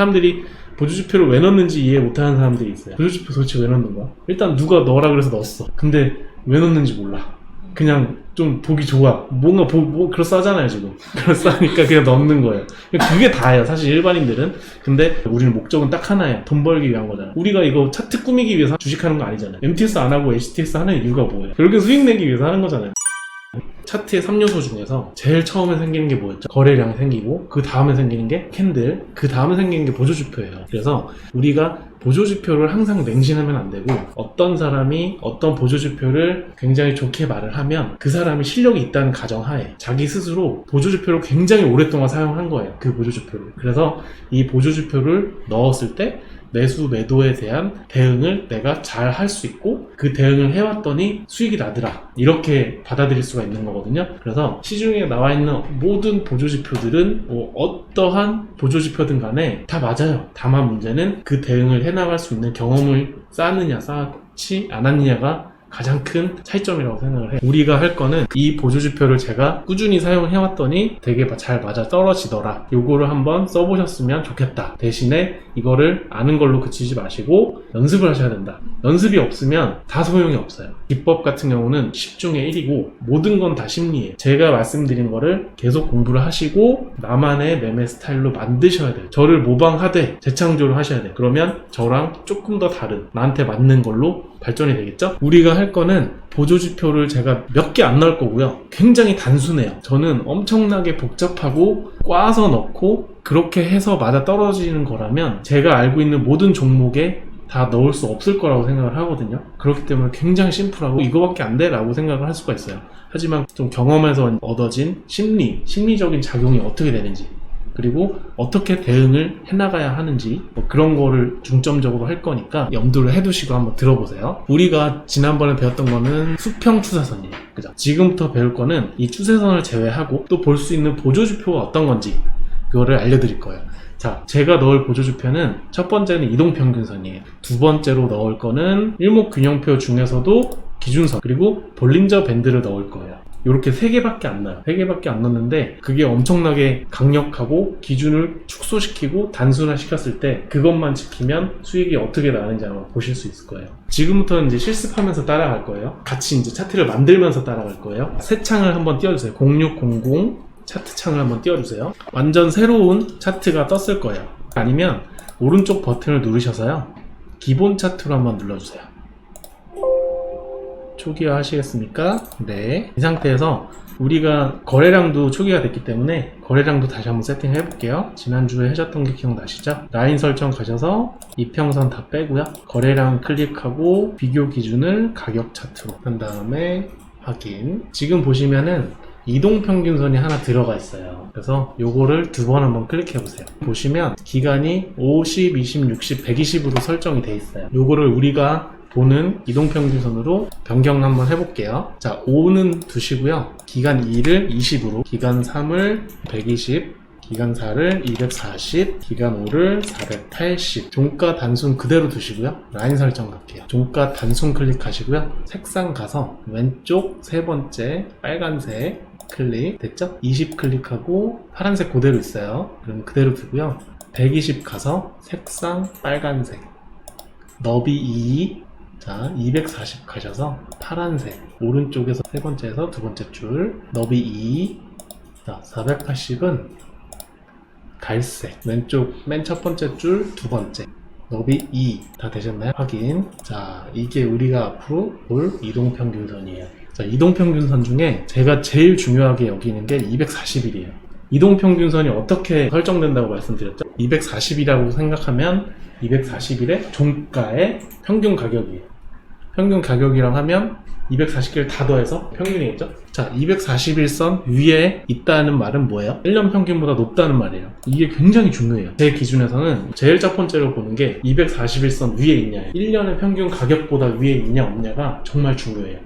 사람들이 보조지표를 왜 넣는지 이해 못하는 사람들이 있어요. 보조지표 도대체 왜 넣는 거야? 일단 누가 넣으라 그래서 넣었어. 근데 왜 넣는지 몰라. 그냥 좀 보기 좋아. 뭔가 그럴싸하잖아요 지금. 그럴싸하니까 그냥 넣는 거예요. 그게 다예요 사실 일반인들은. 근데 우리는 목적은 딱 하나예요. 돈 벌기 위한 거잖아. 우리가 이거 차트 꾸미기 위해서 주식하는 거 아니잖아요. MTS 안 하고 HTS 하는 이유가 뭐예요? 그렇게 수익 내기 위해서 하는 거잖아요. 차트의 3요소 중에서 제일 처음에 생기는 게 뭐였죠? 거래량이 생기고, 그 다음에 생기는 게 캔들, 그 다음에 생기는 게 보조지표예요. 그래서 우리가 보조지표를 항상 맹신하면 안 되고, 어떤 사람이 어떤 보조지표를 굉장히 좋게 말을 하면 그 사람이 실력이 있다는 가정하에 자기 스스로 보조지표를 굉장히 오랫동안 사용한 거예요. 그 보조지표를. 그래서 이 보조지표를 넣었을 때 매수 매도에 대한 대응을 내가 잘 할 수 있고, 그 대응을 해왔더니 수익이 나더라, 이렇게 받아들일 수가 있는 거거든요. 그래서 시중에 나와 있는 모든 보조지표들은 어떠한 보조지표든 간에 다 맞아요. 다만 문제는 그 대응을 해나갈 수 있는 경험을 쌓느냐 쌓지 않았느냐가 가장 큰 차이점이라고 생각을 해요. 우리가 할 거는 이 보조지표를 제가 꾸준히 사용을 해왔더니 되게 잘 맞아 떨어지더라, 요거를 한번 써보셨으면 좋겠다. 대신에 이거를 아는 걸로 그치지 마시고 연습을 하셔야 된다. 연습이 없으면 다 소용이 없어요. 기법 같은 경우는 10중에 1이고 모든 건 다 심리예요. 제가 말씀드린 거를 계속 공부를 하시고 나만의 매매 스타일로 만드셔야 돼요. 저를 모방하되 재창조를 하셔야 돼요. 그러면 저랑 조금 더 다른, 나한테 맞는 걸로 발전이 되겠죠? 우리가 할 거는 보조지표를 제가 몇 개 안 넣을 거고요. 굉장히 단순해요. 저는 엄청나게 복잡하고 꽈서 넣고 그렇게 해서 맞아 떨어지는 거라면 제가 알고 있는 모든 종목에 다 넣을 수 없을 거라고 생각을 하거든요. 그렇기 때문에 굉장히 심플하고 이거밖에 안 돼? 라고 생각을 할 수가 있어요. 하지만 좀 경험에서 얻어진 심리적인 작용이 어떻게 되는지, 그리고 어떻게 대응을 해나가야 하는지, 그런 거를 중점적으로 할 거니까 염두를 해두시고 한번 들어보세요. 우리가 지난번에 배웠던 거는 수평 추세선이에요. 그죠? 지금부터 배울 거는 이 추세선을 제외하고 또 볼 수 있는 보조지표가 어떤 건지 그거를 알려드릴 거예요. 자, 제가 넣을 보조지표는 첫 번째는 이동평균선이에요. 두 번째로 넣을 거는 일목균형표 중에서도 기준선, 그리고 볼린저 밴드를 넣을 거예요. 이렇게 3개밖에 안 나요. 3개밖에 안 넣는데 그게 엄청나게 강력하고 기준을 축소시키고 단순화시켰을 때 그것만 지키면 수익이 어떻게 나는지 아마 보실 수 있을 거예요. 지금부터는 이제 실습하면서 따라갈 거예요. 같이 이제 차트를 만들면서 따라갈 거예요. 새 창을 한번 띄워주세요. 0600 차트 창을 한번 띄워주세요. 완전 새로운 차트가 떴을 거예요. 아니면 오른쪽 버튼을 누르셔서요, 기본 차트로 한번 눌러주세요. 초기화 하시겠습니까? 네. 이 상태에서 우리가 거래량도 초기화 됐기 때문에 거래량도 다시 한번 세팅해 볼게요. 지난주에 하셨던 게 기억나시죠? 라인 설정 가셔서 이평선 다 빼고요, 거래량 클릭하고 비교 기준을 가격 차트로 한 다음에 확인. 지금 보시면은 이동평균선이 하나 들어가 있어요. 그래서 요거를 2번 한번 클릭해 보세요. 보시면 기간이 50, 20, 60, 120으로 설정이 돼 있어요. 요거를 우리가 보는 이동평균선으로 변경 한번 해볼게요. 자, 5는 두시고요, 기간 2를 20으로, 기간 3을 120, 기간 4를 240, 기간 5를 480. 종가 단순 그대로 두시고요, 라인 설정 갈게요. 종가 단순 클릭하시고요, 색상 가서 왼쪽 세 번째 빨간색 클릭 됐죠? 20 클릭하고 파란색 그대로 있어요. 그럼 그대로 두고요, 120 가서 색상 빨간색, 너비 2, 자 240 가셔서 파란색, 오른쪽에서 세 번째에서 두 번째 줄 너비 2, 자 480은 갈색, 왼쪽 맨 첫 번째 줄 두 번째 너비 2. 다 되셨나요? 확인. 자, 이게 우리가 앞으로 볼 이동평균선이에요. 자, 이동평균선 중에 제가 제일 중요하게 여기는 게 240일이에요. 이동평균선이 어떻게 설정된다고 말씀드렸죠? 240이라고 생각하면 240일의 종가의 평균 가격이에요. 평균 가격이라고 하면 240개를 다 더해서 평균이겠죠? 자, 241선 위에 있다는 말은 뭐예요? 1년 평균보다 높다는 말이에요. 이게 굉장히 중요해요. 제 기준에서는 제일 첫 번째로 보는 게 241선 위에 있냐, 1년의 평균 가격보다 위에 있냐 없냐가 정말 중요해요.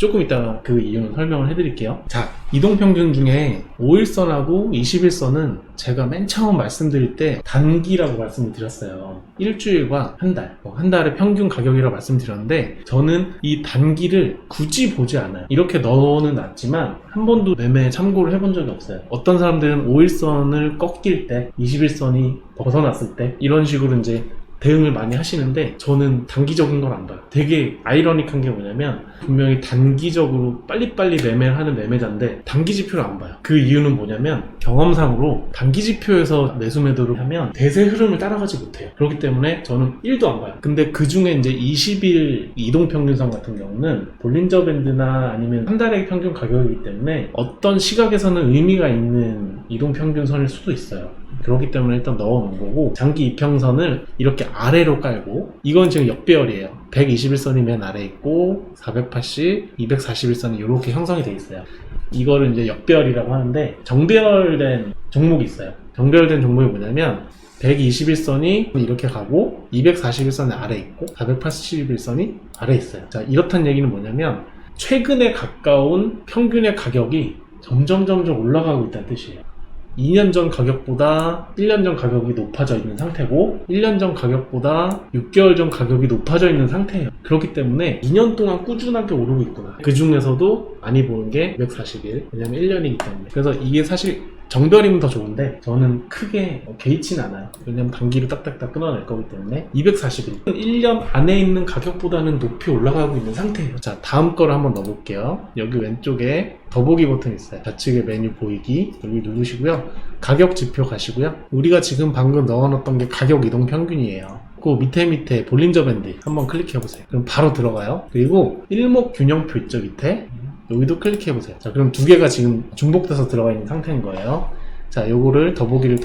조금 이따가 그 이유는 설명을 해드릴게요. 자, 이동평균 중에 5일선하고 21선은 제가 맨 처음 말씀드릴 때 단기라고 말씀을 드렸어요. 일주일과 한 달, 한 달의 평균 가격이라고 말씀드렸는데 저는 이 단기를 굳이 보지 않아요. 이렇게 넣어는 놨지만 한 번도 매매에 참고를 해본 적이 없어요. 어떤 사람들은 5일선을 꺾일 때, 21선이 벗어났을 때 이런 식으로 이제 대응을 많이 하시는데 저는 단기적인 걸 안 봐요. 되게 아이러닉한 게 뭐냐면 분명히 단기적으로 빨리빨리 매매를 하는 매매자인데 단기 지표를 안 봐요. 그 이유는 뭐냐면 경험상으로 단기 지표에서 매수 매도를 하면 대세 흐름을 따라가지 못해요. 그렇기 때문에 저는 1도 안 봐요. 근데 그 중에 이제 20일 이동평균선 같은 경우는 볼린저 밴드나 아니면 한 달의 평균 가격이기 때문에 어떤 시각에서는 의미가 있는 이동평균선일 수도 있어요. 그렇기 때문에 일단 넣어놓은 거고, 장기 이평선을 이렇게 아래로 깔고, 이건 지금 역배열이에요. 121선이 맨 아래에 있고 480, 241선이 이렇게 형성이 돼 있어요. 이거를 이제 역배열이라고 하는데 정배열된 종목이 있어요. 정배열된 종목이 뭐냐면 121선이 이렇게 가고 241선이 아래에 있고 481선이 아래에 있어요. 자, 이렇다는 얘기는 뭐냐면 최근에 가까운 평균의 가격이 점점 올라가고 있다는 뜻이에요. 2년 전 가격보다 1년 전 가격이 높아져 있는 상태고 1년 전 가격보다 6개월 전 가격이 높아져 있는 상태예요. 그렇기 때문에 2년 동안 꾸준하게 오르고 있구나. 그 중에서도 많이 보는 게 240일, 왜냐면 1년이기 때문에. 그래서 이게 사실 정별이면 더 좋은데 저는 크게 개의치는 않아요. 왜냐면 단기로 딱딱딱 끊어낼 거기 때문에. 240일 1년 안에 있는 가격보다는 높이 올라가고 있는 상태예요. 자, 다음 거를 한번 넣어볼게요. 여기 왼쪽에 더보기 버튼 있어요. 좌측에 메뉴 보이기 여기 누르시고요. 가격 지표 가시고요. 우리가 지금 방금 넣어놨던 게 가격 이동 평균이에요. 그 밑에 볼린저 밴드 한번 클릭해보세요. 그럼 바로 들어가요. 그리고 일목 균형표 있죠, 밑에. 여기도 클릭해보세요. 자, 그럼 두 개가 지금 중복돼서 들어가 있는 상태인 거예요. 자, 요거를 더보기를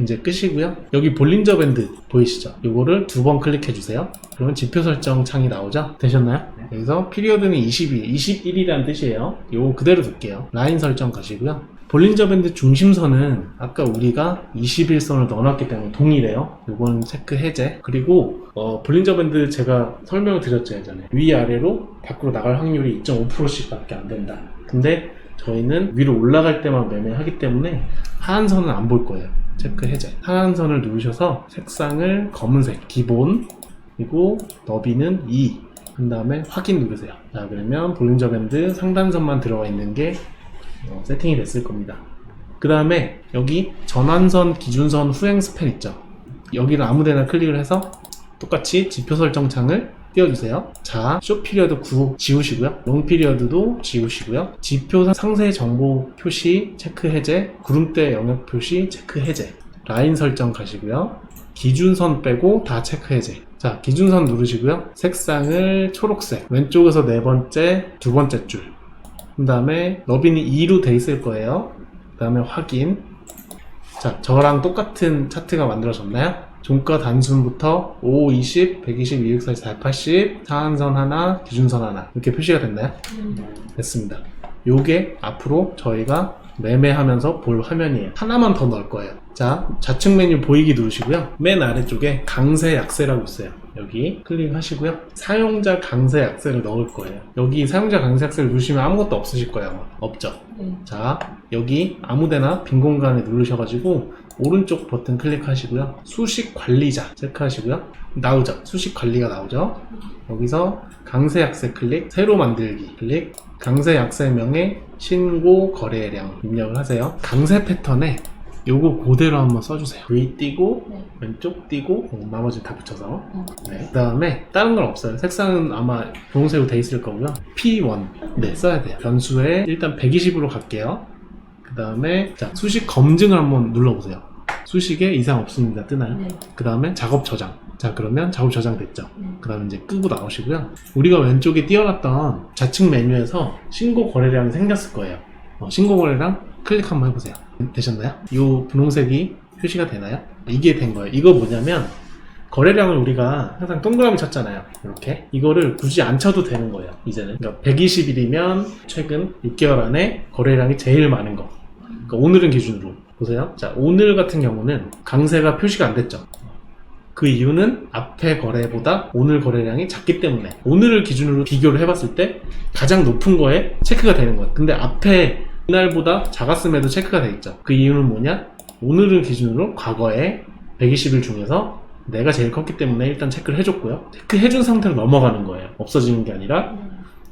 이제 끄시고요. 여기 볼린저 밴드 보이시죠? 요거를 2번 클릭해주세요. 그러면 지표 설정 창이 나오죠? 되셨나요? 여기서 피리어드는 21이라는 뜻이에요. 요거 그대로 둘게요. 라인 설정 가시고요. 볼린저 밴드 중심선은 아까 우리가 21선을 넣어놨기 때문에 동일해요. 요건 체크 해제. 그리고 볼린저 밴드 제가 설명을 드렸죠, 예전에. 위아래로 밖으로 나갈 확률이 2.5%씩 밖에 안 된다. 근데 저희는 위로 올라갈 때만 매매하기 때문에 하한선은 안 볼 거예요. 체크 해제. 하한선을 누르셔서 색상을 검은색 기본, 그리고 너비는 2, 한 다음에 확인 누르세요. 자, 그러면 볼린저 밴드 상단선만 들어가 있는 게 세팅이 됐을 겁니다. 그 다음에 여기 전환선, 기준선, 후행 스팬 있죠? 여기를 아무데나 클릭을 해서 똑같이 지표 설정 창을 띄워주세요. 자, 숏 피리어드 9 지우시고요. 롱 피리어드도 지우시고요. 지표 상세 정보 표시 체크 해제, 구름대 영역 표시 체크 해제, 라인 설정 가시고요. 기준선 빼고 다 체크 해제. 자, 기준선 누르시고요. 색상을 초록색, 왼쪽에서 네 번째, 두 번째 줄. 그 다음에 너비는 2로 돼 있을 거예요. 그 다음에 확인. 자, 저랑 똑같은 차트가 만들어졌나요? 종가 단순부터 5, 20, 120, 240, 480, 상한선 하나, 기준선 하나 이렇게 표시가 됐나요? 됐습니다. 요게 앞으로 저희가 매매하면서 볼 화면이에요. 하나만 더 넣을 거예요. 자, 좌측 메뉴 보이기 누르시고요. 맨 아래쪽에 강세 약세라고 있어요. 여기 클릭하시고요. 사용자 강세 약세를 넣을 거예요. 여기 사용자 강세 약세를 누르시면 아무것도 없으실 거예요. 아마. 없죠? 자, 여기 아무데나 빈 공간에 누르셔가지고 오른쪽 버튼 클릭하시고요. 수식 관리자 체크하시고요. 나오죠? 수식 관리가 나오죠? 여기서 강세 약세 클릭, 새로 만들기 클릭, 강세 약세명에 신고 거래량 입력을 하세요. 강세 패턴에 요거 그대로 한번 써주세요. V 띄고 왼쪽 띄고 나머지 다 붙여서. 네. 그 다음에 다른 건 없어요. 색상은 아마 분홍색으로 돼 있을 거고요. P1 네, 써야 돼요. 변수에 일단 120으로 갈게요. 그 다음에 자, 수식 검증을 한번 눌러보세요. 수식에 이상 없습니다 뜨나요? 네. 그 다음에 작업 저장. 자, 그러면 작업 저장 됐죠? 그 다음에 이제 끄고 나오시고요. 우리가 왼쪽에 띄워놨던 좌측 메뉴에서 신고 거래량이 생겼을 거예요. 신고 거래량 클릭 한번 해보세요. 되셨나요? 이 분홍색이 표시가 되나요? 이게 된 거예요. 이거 뭐냐면 거래량을 우리가 항상 동그라미 쳤잖아요. 이렇게 이거를 굳이 안 쳐도 되는 거예요. 이제는 그러니까 120일이면 최근 6개월 안에 거래량이 제일 많은 거. 그러니까 오늘은 기준으로 보세요. 자, 오늘 같은 경우는 강세가 표시가 안 됐죠. 그 이유는 앞에 거래보다 오늘 거래량이 작기 때문에 오늘을 기준으로 비교를 해봤을 때 가장 높은 거에 체크가 되는 거예요. 근데 앞에 이날보다 작았음에도 체크가 돼 있죠. 그 이유는 뭐냐? 오늘을 기준으로 과거에 120일 중에서 내가 제일 컸기 때문에 일단 체크를 해줬고요. 체크해준 상태로 넘어가는 거예요. 없어지는 게 아니라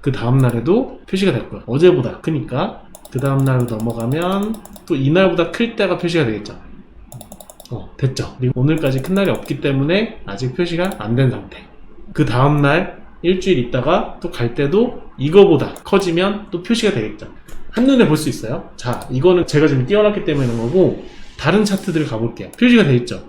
그 다음날에도 표시가 됐고요. 어제보다 크니까 그 다음날로 넘어가면 또 이날보다 클 때가 표시가 되겠죠. 됐죠. 그리고 오늘까지 큰 날이 없기 때문에 아직 표시가 안 된 상태. 그 다음날 일주일 있다가 또 갈 때도 이거보다 커지면 또 표시가 되겠죠. 한눈에 볼 수 있어요. 자, 이거는 제가 지금 띄워놨기 때문에 그런 거고 다른 차트들을 가볼게요. 표시가 돼 있죠.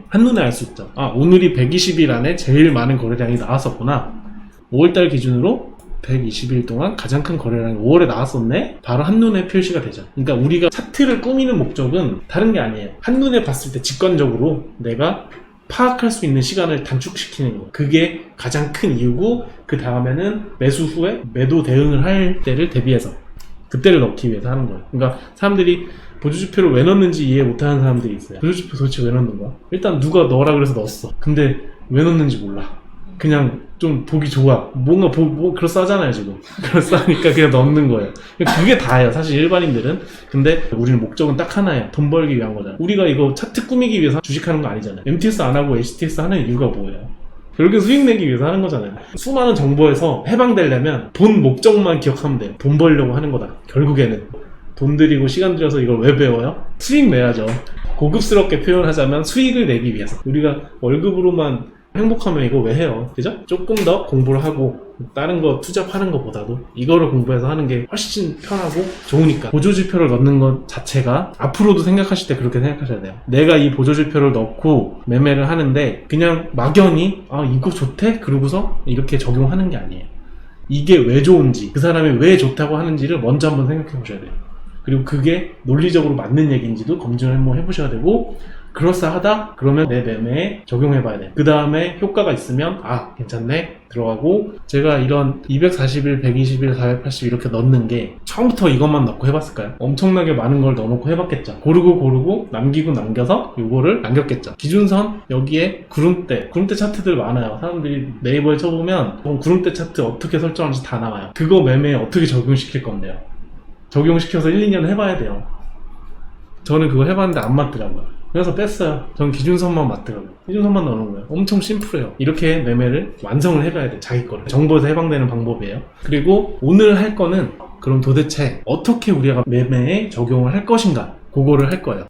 한눈에 알 수 있죠. 아, 오늘이 120일 안에 제일 많은 거래량이 나왔었구나. 5월달 기준으로 120일 동안 가장 큰 거래량이 5월에 나왔었네? 바로 한눈에 표시가 되죠. 그러니까 우리가 차트를 꾸미는 목적은 다른 게 아니에요. 한눈에 봤을 때 직관적으로 내가 파악할 수 있는 시간을 단축시키는 거. 그게 가장 큰 이유고 그 다음에는 매수 후에 매도 대응을 할 때를 대비해서 그때를 넣기 위해서 하는 거예요. 그러니까 사람들이 보조지표를 왜 넣는지 이해 못하는 사람들이 있어요. 보조지표 도대체 왜 넣는 거야? 일단 누가 넣으라 그래서 넣었어. 근데 왜 넣는지 몰라. 그냥 좀 보기 좋아. 뭔가 그럴싸하잖아요 지금. 그럴싸하니까 그냥 넣는 거예요. 그게 다예요 사실 일반인들은. 근데 우리는 목적은 딱 하나예요. 돈 벌기 위한 거잖아. 우리가 이거 차트 꾸미기 위해서 주식하는 거 아니잖아요. MTS 안 하고 HTS 하는 이유가 뭐예요? 결국엔 수익 내기 위해서 하는 거잖아요. 수많은 정보에서 해방되려면 본 목적만 기억하면 돼요. 돈 벌려고 하는 거다. 결국에는 돈 들이고 시간 들여서 이걸 왜 배워요? 수익 내야죠. 고급스럽게 표현하자면 수익을 내기 위해서. 우리가 월급으로만 행복하면 이거 왜 해요? 그죠? 조금 더 공부를 하고 다른 거 투잡하는 것보다도 이거를 공부해서 하는 게 훨씬 편하고 좋으니까 보조지표를 넣는 것 자체가 앞으로도 생각하실 때 그렇게 생각하셔야 돼요. 내가 이 보조지표를 넣고 매매를 하는데 그냥 막연히 아 이거 좋대? 그러고서 이렇게 적용하는 게 아니에요. 이게 왜 좋은지 그 사람이 왜 좋다고 하는지를 먼저 한번 생각해 보셔야 돼요. 그리고 그게 논리적으로 맞는 얘기인지도 검증을 한번 해보셔야 되고 그럴싸하다? 그러면 내 매매에 적용해봐야 돼. 그 다음에 효과가 있으면 아 괜찮네 들어가고 제가 이런 241, 120일, 480 이렇게 넣는 게 처음부터 이것만 넣고 해봤을까요? 엄청나게 많은 걸 넣어놓고 해봤겠죠. 고르고 남기고 남겨서 요거를 남겼겠죠. 기준선 여기에 구름대 차트들 많아요. 사람들이 네이버에 쳐보면 구름대 차트 어떻게 설정하는지 다 나와요. 그거 매매에 어떻게 적용시킬 건데요. 적용시켜서 1, 2년 해봐야 돼요. 저는 그거 해봤는데 안 맞더라고요. 그래서 뺐어요. 전 기준선만 맞더라고요. 기준선만 넣는 거예요. 엄청 심플해요. 이렇게 매매를 완성을 해가야 돼. 자기 거를. 정보에서 해방되는 방법이에요. 그리고 오늘 할 거는 그럼 도대체 어떻게 우리가 매매에 적용을 할 것인가 그거를 할 거예요.